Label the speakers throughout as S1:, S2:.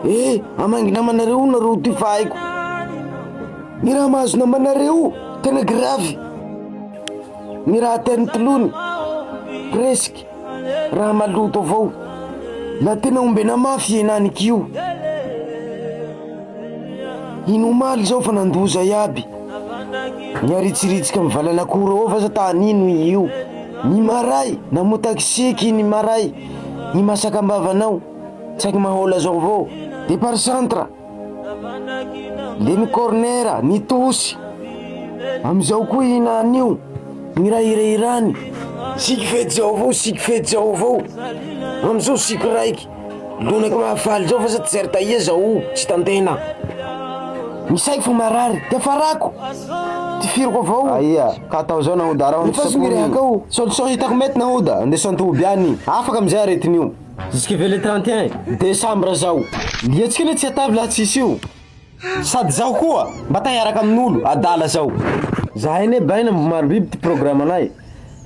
S1: Amangy namanareo nareo ty fahaiko. Ny raha mahazo namanareo tena gravy. Ny raha tena tolony presque raha maloto avao. La tena ombena mafy enanyk'io. Inomaly zao fa nandoza iaby. Niaritsiritsika mivalanakoro ao fa sa tanino io. Ny maray namotakiseky ny maray. Ny masakambavanao tsaiky mahola zao avao. Départ centre le ny cornera ny tosy amizao koa inanio ny raha irairany siky fety zao avao siky fety zao avao amizao siky raiky lonaky mahafaly zao fa sa tsy certa ia zao tsy tantena misaiky fa marary te farako ty firiko avao aia ka atao zao nahoda raha fa somirehaka ao solution hitako mety nahoda andeso antobiany afaka amizay aretin'io jusque vers le 31 décembre zao liatsika le tsy atavy laha tsisy io sady zao koa mba tahiaraka amin'olo adala zao zahay ne baina maro biby ty programme anay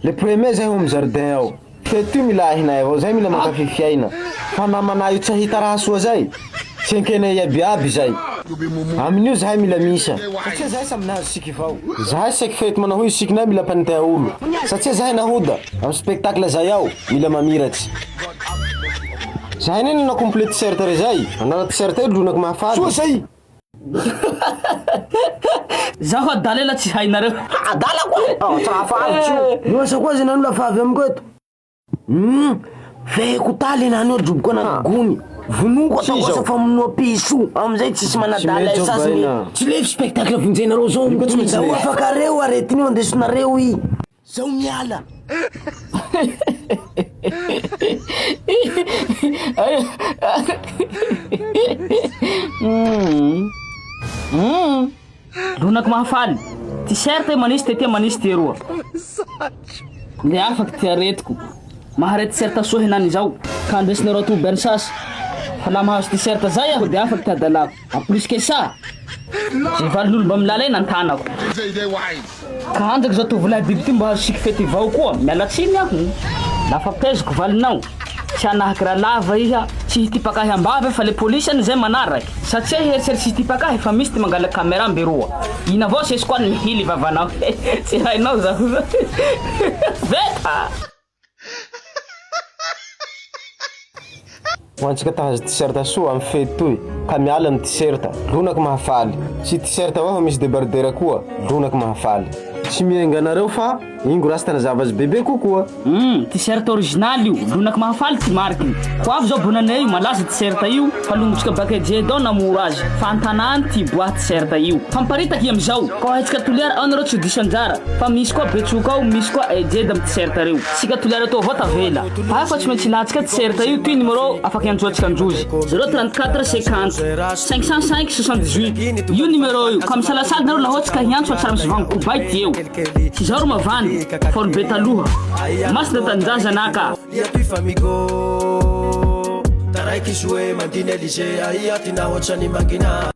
S1: le premier zahay ho amy jardin ao fety io mila ahinay avao zay mila makafi fiaina fa namanay io tsy ahita raha soa zay tsy ankena iabiaby zay amin'io zahay mila misa satria zahay samy nahazo siky avao zahay saiky fety manao hoe sikinay mila mpanitay olo satria zahay nahoda amy spectacle zay ao mila mamiratsy zahay neny na complete t-shirt re zay anana t-shirt io lonaky mahafaly soa zay
S2: zaho adalela tsy hainareo
S1: adala koa trafaly noasa koa zay nano lafavy amiko eto feko taly nano droboko anagony vonoko atao kosa fa minoa piso amizay tsisy manadala sasiny tsy lefy spectacle vonjenareo zao zao afakareo aretin'io andesonareo i zao miala
S2: lonaky mahafaly t-shirt manisy tetia manisy teroa le afaky ty aretiko maharety t-shirt soa henany zao ka andesinareo to bersasy fa la mahazo t-shirt zay aho de afaky ty adalako en plus que ça zay valin'olo mba milala eny antanako ka andraky zao tovolahy biby ty mba hazo siky fety avao koa mialatsiny ako lafa peziko valinao tsy anahaky raha lava iha tsy hitipakahy ambavy fa le polisy any zay manaraky satria heritsery tsy hitipakahy fa misy ty mangala caméra mberoa ina avao sesy koa mihily vavanao tsy hainao zaho veta
S1: hoantsika tahazo t-shirt soa amy fety toy ka miala amy t-shirt lonaky mahafaly tsy t-shirt avao fa misy débardeur koa lonaky mahafaly tsy mienga anareo fa ingo rasta na zavazy bebe kokoa
S2: t-shirt original io lonaky mahafaly ty markiny ko avy zao bonanay io malaza t-shirt io fa longotsika baka jedao namoro azy fa antanany ty bois t-shirt io famparitaky amizao ko ahitsika toliara ao nareo tsy diso anjara fa misy koa betsoka ao misy koa jed amy t-shirt reo sika toliara atao avao tavela fa fa tsy maintsy lahatsika t-shirt io toy numéro afaky antsoatsika anjozy 034 50 505 78 io numéro io ka misalasala nareo lahoatsika hiantso atsara misy vango kobay ty eo tsy zao ro mavandy folo be taloha masina tanjaza naka taraiky soe mandiny Elise aia ty nahoatrany mangina